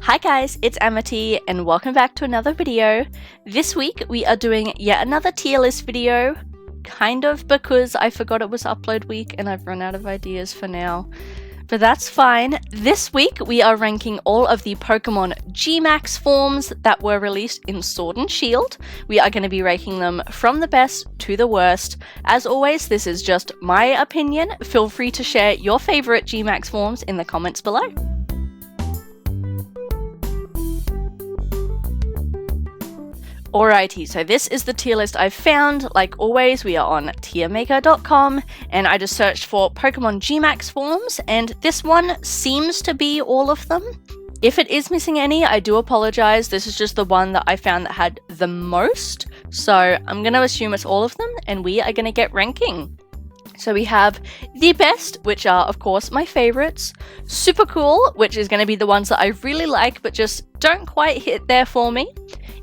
Hi guys, it's Amity and welcome back to another video. This week we are doing yet another tier list video, kind of because I forgot it was upload week and I've run out of ideas for now. But that's fine. This week we are ranking all of the Pokemon GMAX forms that were released in Sword and Shield. We are going to be ranking them from the best to the worst. As always, this is just my opinion. Feel free to share your favorite GMAX forms in the comments below. Alrighty, so this is the tier list I've found. Like always, we are on tiermaker.com and I just searched for Pokemon GMAX forms and this one seems to be all of them. If it is missing any, I do apologize. This is just the one that I found that had the most. So I'm going to assume it's all of them and we are going to get ranking. So we have the best, which are of course my favorites. Super cool, which is going to be the ones that I really like but just don't quite hit there for me.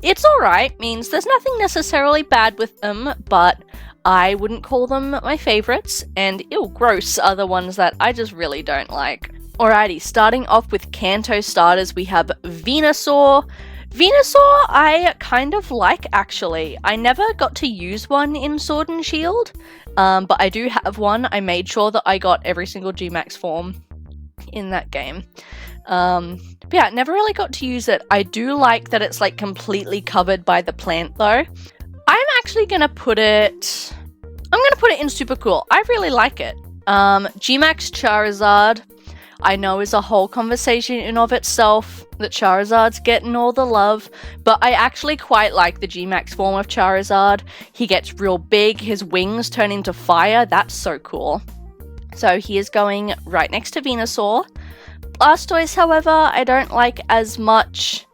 It's alright, means there's nothing necessarily bad with them, but I wouldn't call them my favorites, and ew, gross are the ones that I just really don't like. Alrighty, starting off with Kanto starters, we have Venusaur. Venusaur I kind of like, actually. I never got to use one in Sword and Shield, but I do have one. I made sure that I got every single GMAX form in that game. But yeah, never really got to use it. I do like that it's like completely covered by the plant though. I'm actually gonna put it in super cool. I really like it. GMAX Charizard I know is a whole conversation in of itself that Charizard's getting all the love, but I actually quite like the GMAX form of Charizard. He gets real big, his wings turn into fire, that's so cool. So he is going right next to Venusaur. Blastoise, however, I don't like as much.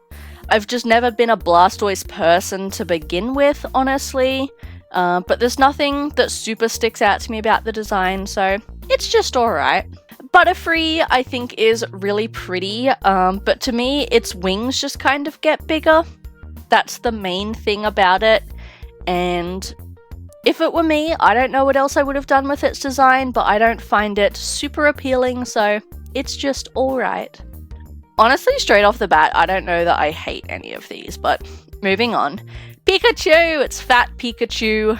I've just never been a Blastoise person to begin with, honestly. But there's nothing that super sticks out to me about the design, so it's just alright. Butterfree, I think, is really pretty, but to me, its wings just kind of get bigger. That's the main thing about it, and if it were me, I don't know what else I would have done with its design, but I don't find it super appealing, so it's just alright. Honestly, straight off the bat, I don't know that I hate any of these, but moving on. Pikachu! It's Fat Pikachu.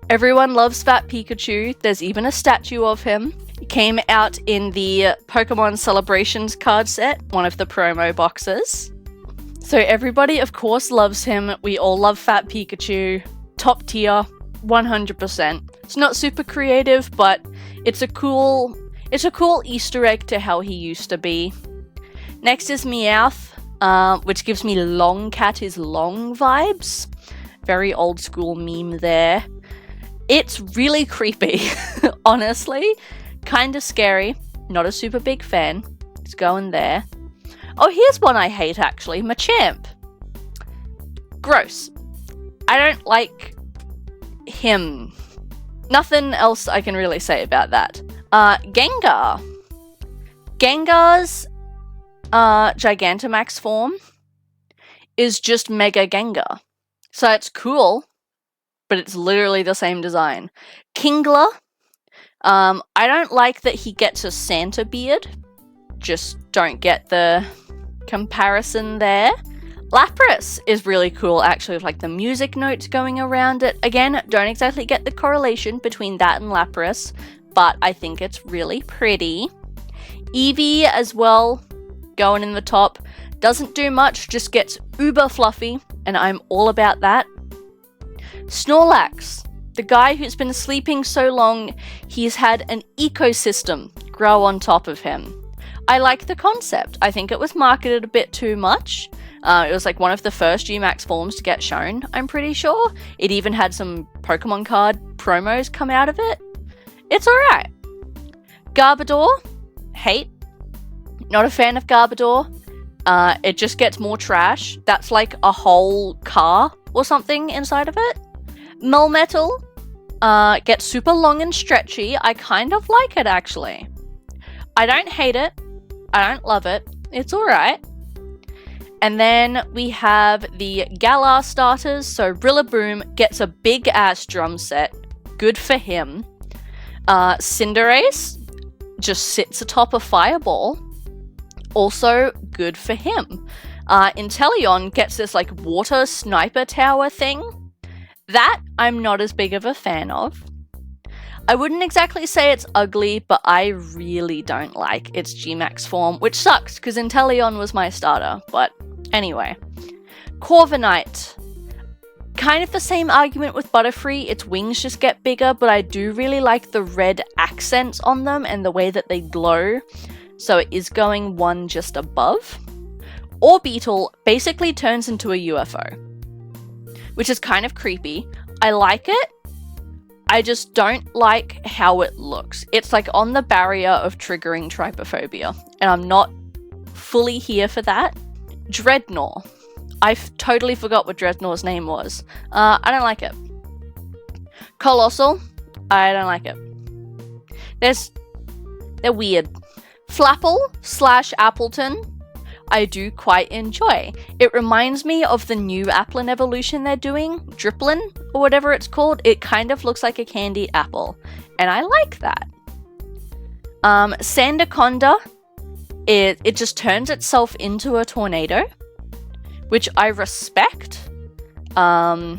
Everyone loves Fat Pikachu. There's even a statue of him. He came out in the Pokemon Celebrations card set, one of the promo boxes. So everybody, of course, loves him. We all love Fat Pikachu. Top tier, 100%. It's not super creative, but it's a cool Easter egg to how he used to be. Next is Meowth, which gives me Long Cat is Long vibes. Very old school meme there. It's really creepy, honestly. Kind of scary. Not a super big fan. It's going there. Oh, here's one I hate actually. Machamp. Gross. I don't like him. Nothing else I can really say about that. Gengar. Gengar's Gigantamax form is just Mega Gengar. So it's cool, but it's literally the same design. Kingler. I don't like that he gets a Santa beard. Just don't get the comparison there. Lapras is really cool, actually, with like the music notes going around it. Again, don't exactly get the correlation between that and Lapras, but I think it's really pretty. Eevee as well, going in the top. Doesn't do much, just gets uber fluffy, and I'm all about that. Snorlax, the guy who's been sleeping so long, he's had an ecosystem grow on top of him. I like the concept. I think it was marketed a bit too much. It was like one of the first GMAX forms to get shown, I'm pretty sure. It even had some Pokemon card promos come out of it. It's alright. Garbodor, hate. Not a fan of Garbodor. It just gets more trash. That's like a whole car or something inside of it. Melmetal gets super long and stretchy. I kind of like it, actually. I don't hate it. I don't love it. It's alright. And then we have the Galar starters. So Rillaboom gets a big ass drum set. Good for him. Cinderace just sits atop a fireball. Also, good for him. Inteleon gets this like water sniper tower thing. That I'm not as big of a fan of. I wouldn't exactly say it's ugly, but I really don't like its GMAX form, which sucks because Inteleon was my starter. But anyway, Corviknight. Kind of the same argument with Butterfree, its wings just get bigger, but I do really like the red accents on them and the way that they glow, so it is going one just above. Orbeetle basically turns into a UFO, which is kind of creepy. I like it, I just don't like how it looks. It's like on the barrier of triggering trypophobia, and I'm not fully here for that. Dreadnought. I totally forgot what Dreadnought's name was. I don't like it. Colossal. I don't like it. They're weird. Flapple / Appleton. I do quite enjoy. It reminds me of the new Applin evolution they're doing, Driplin, or whatever it's called. It kind of looks like a candied apple, and I like that. Sandaconda, it just turns itself into a tornado, which I respect, but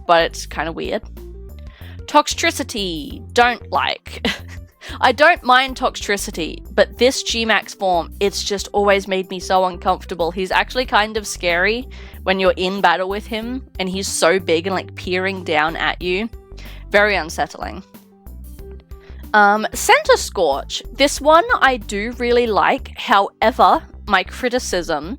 it's kind of weird. Toxtricity, don't like. I don't mind Toxtricity, but this GMAX form, it's just always made me so uncomfortable. He's actually kind of scary when you're in battle with him, and he's so big and like peering down at you. Very unsettling. Centiskorch. This one I do really like, however, my criticism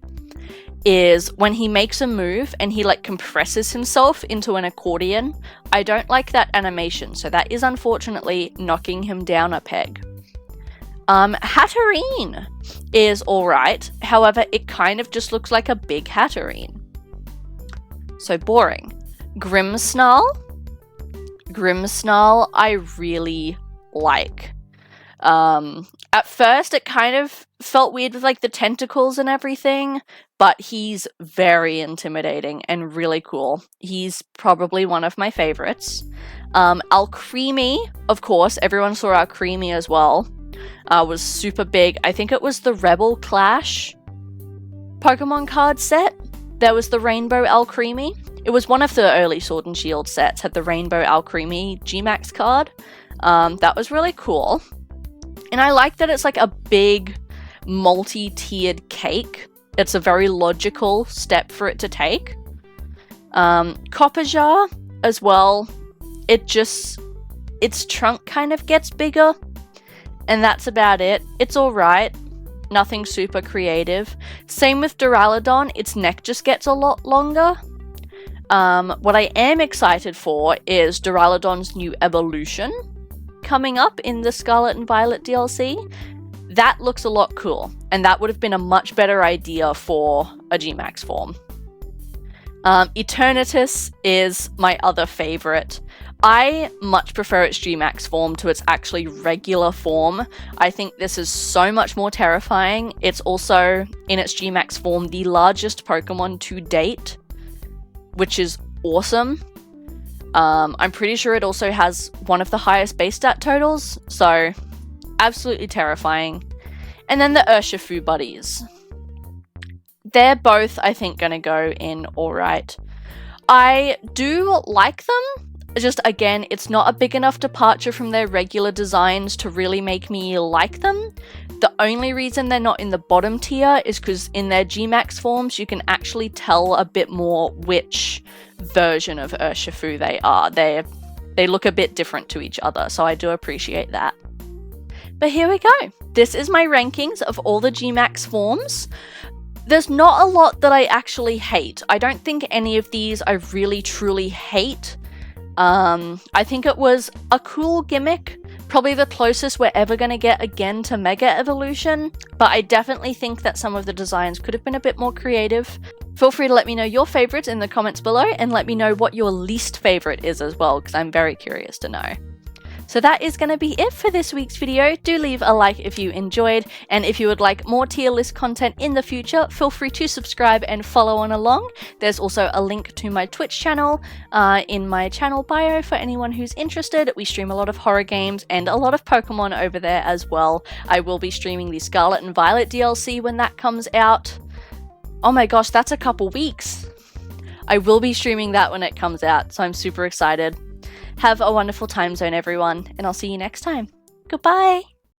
is when he makes a move and he like compresses himself into an accordion. I don't like that animation, so that is unfortunately knocking him down a peg. Hatterene is alright, however it kind of just looks like a big Hatterene. So boring. Grimmsnarl. Grimmsnarl I really like. At first it kind of felt weird with like the tentacles and everything, but he's very intimidating and really cool. He's probably one of my favorites. Alcremie, of course, everyone saw Alcremie as well. Was super big. I think it was the Rebel Clash Pokemon card set. There was the Rainbow Alcremie. It was one of the early Sword and Shield sets, had the Rainbow Alcremie GMAX card. That was really cool. And I like that it's like a big multi-tiered cake. It's a very logical step for it to take. Copperjar as well. Its trunk kind of gets bigger, and that's about it. It's alright. Nothing super creative. Same with Duraludon. Its neck just gets a lot longer. What I am excited for is Duraludon's new evolution coming up in the Scarlet and Violet DLC. That looks a lot cool, and that would have been a much better idea for a GMAX form. Eternatus is my other favorite. I much prefer its GMAX form to its actually regular form. I think this is so much more terrifying. It's also, in its GMAX form, the largest Pokemon to date, which is awesome. I'm pretty sure it also has one of the highest base stat totals, so absolutely terrifying. And then the Urshifu buddies. They're both, I think, gonna go in alright. I do like them. Just, again, it's not a big enough departure from their regular designs to really make me like them. The only reason they're not in the bottom tier is because in their GMAX forms, you can actually tell a bit more which version of Urshifu they are. They look a bit different to each other, so I do appreciate that. But here we go. This is my rankings of all the GMAX forms. There's not a lot that I actually hate. I don't think any of these I really truly hate. I think it was a cool gimmick, probably the closest we're ever going to get again to Mega Evolution, but I definitely think that some of the designs could have been a bit more creative. Feel free to let me know your favorites in the comments below, and let me know what your least favorite is as well, because I'm very curious to know. So that is going to be it for this week's video. Do leave a like if you enjoyed, and if you would like more tier list content in the future, feel free to subscribe and follow on along. There's also a link to my Twitch channel in my channel bio for anyone who's interested. We stream a lot of horror games and a lot of Pokemon over there as well. I will be streaming the Scarlet and Violet DLC when that comes out. Oh my gosh, that's a couple weeks. I will be streaming that when it comes out, so I'm super excited. Have a wonderful time zone, everyone, and I'll see you next time. Goodbye!